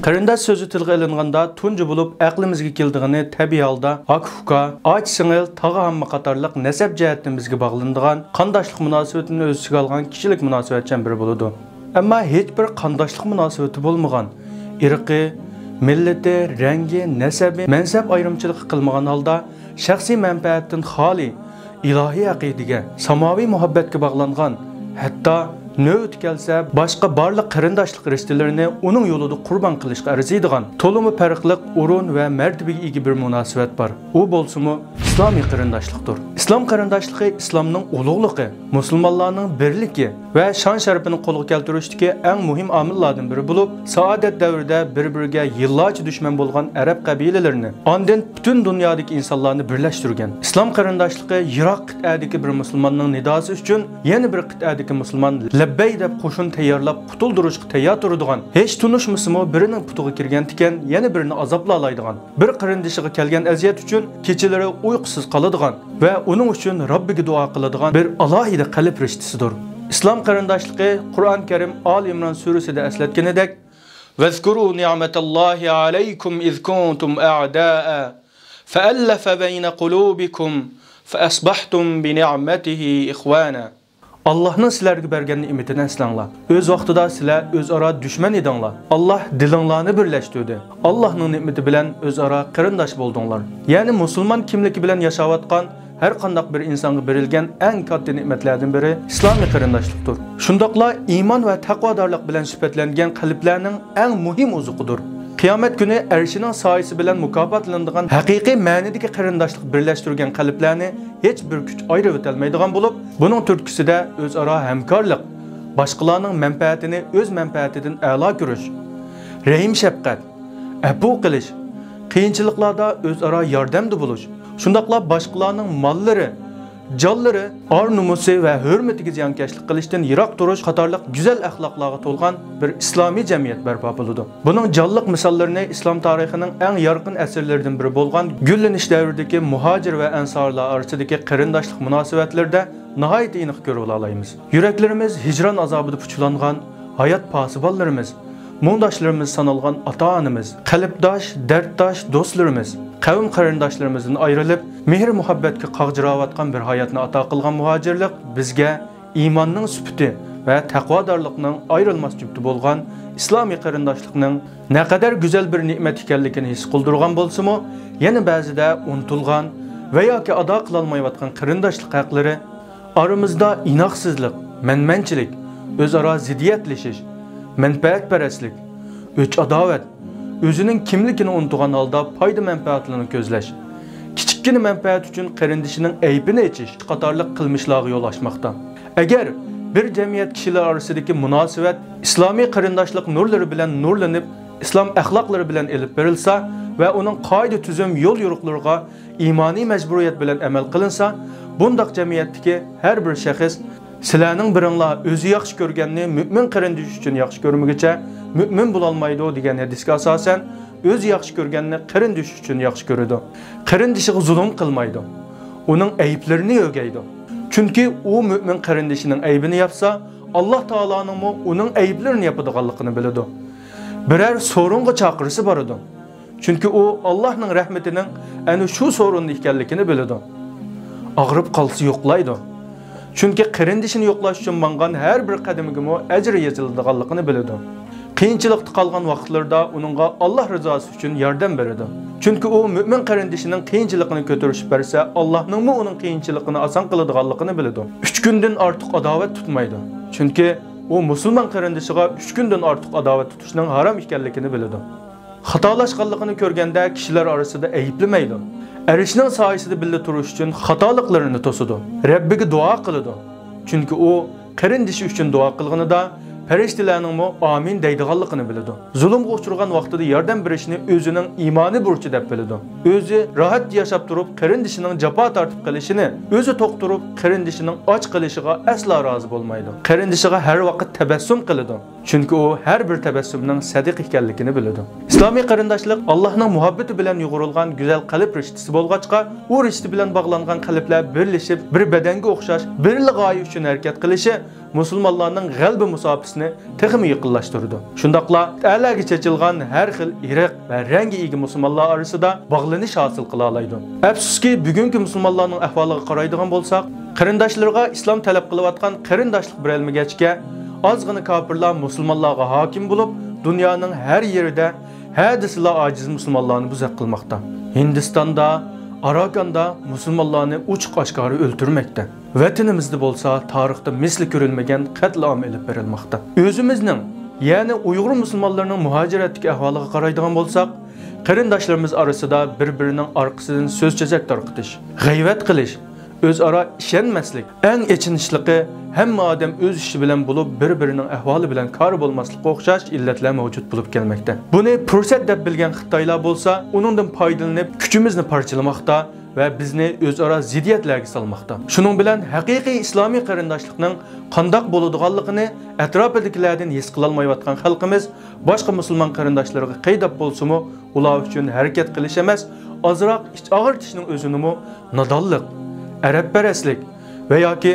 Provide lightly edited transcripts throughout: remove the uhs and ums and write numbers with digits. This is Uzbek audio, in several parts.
Qarindosh so'zi tilga ilinganda tunji bo'lib aqlimizga keldigani tabiiy holda aka-uka, och-singil, tog'a-hamma qatorliq nasab jihatdan bizga bog'lanadigan qandoshlik munosabatini o'z ichiga olgan kishilik munosabatchan biri bo'ladi. Ammo hech bir qandoshlik munosabati bo'lmagan, irqi, millati, rangi, nasabi, mansab ayrimchiligi qilmagan holda shaxsiy manfaatdan xoli, ilohiy aqidaga, samoviy muhabbatga bog'langan, hatto növt kelsa boshqa barliq qarindoshlik rishtalarini uning yo'lida qurbon qilishga arziydigan to'limi farqliq o'rin va martabaga ega bir munosabat bor. U bo'lsa-mu islomiy qarindoshlikdir. Islom qarindoshligi islomning ulug'ligi, musulmonlarning birligi va shon sharafini qo'lga keltirishdagi eng muhim omillardan biri bo'lib, saodat davrida bir-biriga yillarcha dushman bo'lgan arab qabilalarini, ondan butun dunyodagi insonlarni birlashtirgan. Islom qarindoshligi Iroq qit'adagi bir musulmonning nidosi uchun yana bir qit'adagi musulmon labbay deb qo'shin tayyorlab qutuldirishga tayyor turadigan, hech tunishmisimi birining putiga kirgan ekan, yana birini azoblaydigan, bir qarindoshiga kelgan aziyat uchun kechalari uyqusiz qoladigan va uning uchun Robbiga duo qiladigan bir alohida qalb rishtasidir. Islom qarindoshligi Qur'on Karim Al Imron surasida eslatganidek: "Vazkuru ni'matallahi alaykum iz kuntum a'daa fa'alafa bayna qulubikum fa asbahtum bi ni'matihi ikhwana." Allah'ın sizlarga bergan ne'matini eslanglar. Öz vaqtida sizlar o'zaro dushman edinglar. Allah dilinglarni birlashtirdi. Allah'ның ne'mati bilan o'zaro qarindosh bo'ldinglar. Ya'ni musulmon kimligi bilan yashayotgan har qanday bir insonga berilgan eng katta ne'matlardan biri islomiy qarindoshlikdir. Shundaqla iymon va taqvodorlik bilan sifatlangan qalblarning eng muhim uzuqidir. Qiyomat kuni arshining soyasi bilan mukofotlanadigan haqiqiy ma'nodagi qarindoshlik birlashtirgan qalblarni hech bir kuch ayirib o'tolmaydigan bo'lib, buning turtkisida o'zaro hamkorlik, boshqalarning manfaatini o'z manfaatidan a'lo ko'rish, rahim shafqat, afu qilish, qiyinchiliklarda o'zaro yordamda bo'lish, shundaqla boshqalarning mollari, jonlari, or-nomusi va hurmatiga ziyonkashlik qilishdan yiroq turish qatorliq go'zal axloqlarga to'lgan bir islomiy jamiyat barpo bo'ladi. Buning jonliq misollarini islom tarixining eng yorqin asrlaridan biri bo'lgan gullanish davridagi muhojir va ansorlar orasidagi qarindoshlik munosabatlarida nihoyat aniq ko'rib olamiz. Yuraklarimiz hijron azobida puchlangan hayot posiballarimiz, mungdoshlarimiz sanalgan ota-onamiz, qalbdosh, darddosh do'stlarimiz, qavm qarindoshlarimizdan ayrilib, mehr muhabbatga qag'jirayotgan bir hayotni ato qilgan muhojirlik bizga iymonning sifati va taqvodorlikning ayrilmas jufti bo'lgan islomiy qarindoshlikning naqadar go'zal bir ne'mat ekanligini his qildirgan bo'lsa-mu, yana ba'zida unutilgan va yoki ado qila olmayotgan qarindoshlik haqlari, aramizda inoqsizlik, manmanchilik, o'zaro ziddiyatlashish, manfaatparastlik, o'ch adovat, o'zining kimligini unutgan holda foyda manfaatlarini ko'zlash, kichikkina manfaat uchun qarindishining aybini echish qatorliq qilmishlarga yo'l ochmoqda. Agar bir jamiyat kishilar orasidagi munosabat islomiy qarindoshlik nurlari bilan nurlanib, islom axloqlari bilan elib berilsa va uning qoida tuzum yo'l yo'riqlariga iymoniy majburiyat bilan amal qilinsa, bundaq jamiyatdagi har bir shaxs sizlarning biringlar o'zi yaxshi ko'rganni mu'min qarindosh uchun yaxshi ko'rmagicha mu'min bo'la olmaydi degan hadisga asosan o'zi yaxshi ko'rganni qarindosh uchun yaxshi ko'radi. Qarindoshiga zulm qilmaydi. Uning ayblarini o'rgaydi. Chunki u mu'min qarindoshining aybini yapsa, Alloh taoloning uning ayblarini yapadiganligini biladi. Biror so'ringa chaqirisi bor edi. Chunki u Allohning rahmatining ana shu so'rinda ekanligini biladi. Og'rib qolsa yo'qlaydi. Chunki qarindishini yo'qlash uchun mangan har bir qadamiga ajr yoziladiganligini biladi. Qiyinchilikda qolgan vaqtlarda uningga Alloh rizosi uchun yordam beradi. Chunki u mu'min qarindishining qiyinchiligini ko'tarib bersa, Allohning uning qiyinchiligini oson qiladiganligini biladi. 3 kundan ortiq adovat tutmaydi. Chunki u musulmon qarindishiga 3 kundan ortiq adovat tutishning harom ekanligini biladi. Xatolashganligini ko'rganda kishilar orasida ayblamaydi. Erishning soyasida birga turish uchun xatoliklarini to'sidi. Rabbiga duo qiladi. Chunki u qarindishi uchun duo qilganida farishtalarning mo amin deydiganligini biladi. Zulmga uchragan vaqtida yordam berishni o'zining iymoni burchi deb biladi. O'zi rohat yashab turib, qarindishining jafo tortib qilishini, o'zi to'qtirib, qarindishining och qilishiga aslo rozi bo'lmaydi. Qarindishiga har vaqt tabassum qiladi. Chunki u har bir tabassumning sadiq ekanligini biladi. Islomiy qarindoshlik Allohning muhabbati bilan yo'g'rilgan go'zal qalb rishtasi bo'lg'achqa, u rishta bilan bog'langan qalblar birlashib, bir badanga o'xshash, bir g'oya uchun harakat qilishi musulmonlarning g'albi musofasini texmi yaqinlashtirdi. Shundaqla ta'laga chechilgan har xil irq va rangi ega musulmonlar orasida bog'lanish hosil qila oladi. Afsuski, bugungi musulmonlarning ahvoliga qaraydigan bo'lsak, qarindoshlarga islom talab qilayotgan qarindoshlik berilmagachga ozgina kofirlar musulmonlarga hokim bo'lib, dunyoning har yerida hadislar ojiz musulmonlarni buzaq qilmoqda. Hindistonda, Arakanda musulmonlarni uchiq-oshkora o'ltirmoqda. Vatanimizda bo'lsa, tarixda misli ko'rilmagan qatlam elib berilmoqda. O'zimizning, ya'ni Uyg'ur musulmonlarining muhojiratdagi ahvoliga qaraydigan bo'lsak, qarindoshlarimiz orasida bir-birining orqasidan so'z chechak tarqitish, g'ayvat qilish, o'zaro ishonmaslik, eng echinishliqi hamma odam o'z ishi bilan bo'lib, bir-birining ahvoli bilan kori bo'lmaslikka o'xshash illatlar mavjud bo'lib kelmoqda. Buni fursat deb bilgan Xitoylar bo'lsa, uningdan foydalanib kuchimizni parchalamoqda va bizni o'zaro ziddiyatlarga solmoqda. Shuning bilan haqiqiy islomiy qarindoshlikning qandoq bo'ladiganligini atrofidagilardan his qila olmayotgan xalqimiz boshqa musulmon qarindoshlariga qaydab bo'lsa-mu, ular uchun harakat qilish emas, ozroq ich og'irtishning o'zini nodonlik, arabparastlik va yoki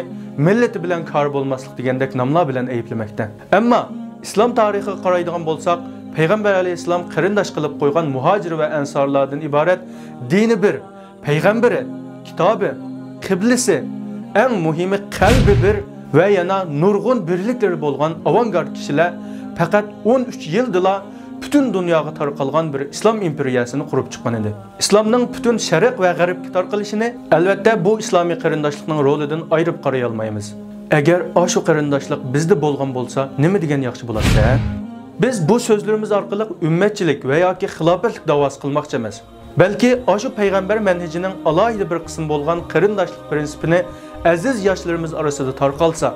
millati bilan kor bo'lmaslik degandek nomlar bilan ayblamoqda. Ammo islom tarixiga qaraydigan bo'lsak, Payg'ambar alayhisalom qarindosh qilib qo'ygan muhojir va ansorlardan iborat dini bir, payg'ambari, kitobi, qiblisi, eng muhimi qalbi bir va yana nurg'un birliklari bo'lgan avangard kishilar faqat 13 yildala bütün dunyoga tarqalgan bir islom imperiyasini qurib chiqqan edi. Islomning butun sharq va g'arbga tarqalishini albatta bu islomiy qarindoshlikning rolidan ayirib qaray olmaymiz. Agar shu qarindoshlik bizda bo'lgan bo'lsa, nima degan yaxshi bo'ladi? Biz bu so'zlarimiz orqali ummatchilik va yoki xilofatlik da'vosi qilmoqchi emas. Balki shu payg'ambar manhajining alohida bir qismi bo'lgan qarindoshlik prinsipini aziz yoshlarimiz orasida tarqalsa,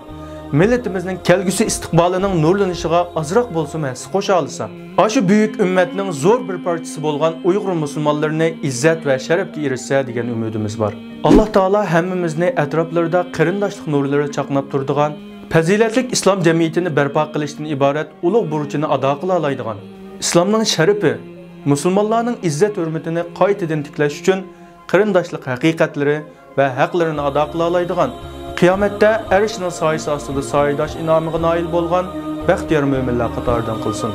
millatimizning kelgusi istiqbolining nurlanishiga ozroq bo'lsa-mu hissa qo'sha olsa, shu buyuk ummatning zo'r bir parchasi bo'lgan Uyg'ur musulmonlarini izzat va sharafga erishsa degan umidimiz bor. Alloh taolo hammamizni atroflarida qarindoshlik nurlari chaqnab turadigan, fazilatli islom jamiyatini barpo qilishdan iborat ulug' burchini ado qila oladigan, islomning sharafi, musulmonlarning izzat hurmatini qaytadan tiklash uchun qarindoshlik haqiqatlari va haqlarini ado qila oladigan, qiyomatda arshning soyasi ostida soyadosh inomiga noil bo'lgan baxtiyor mo'minlar qatoridan qilsin.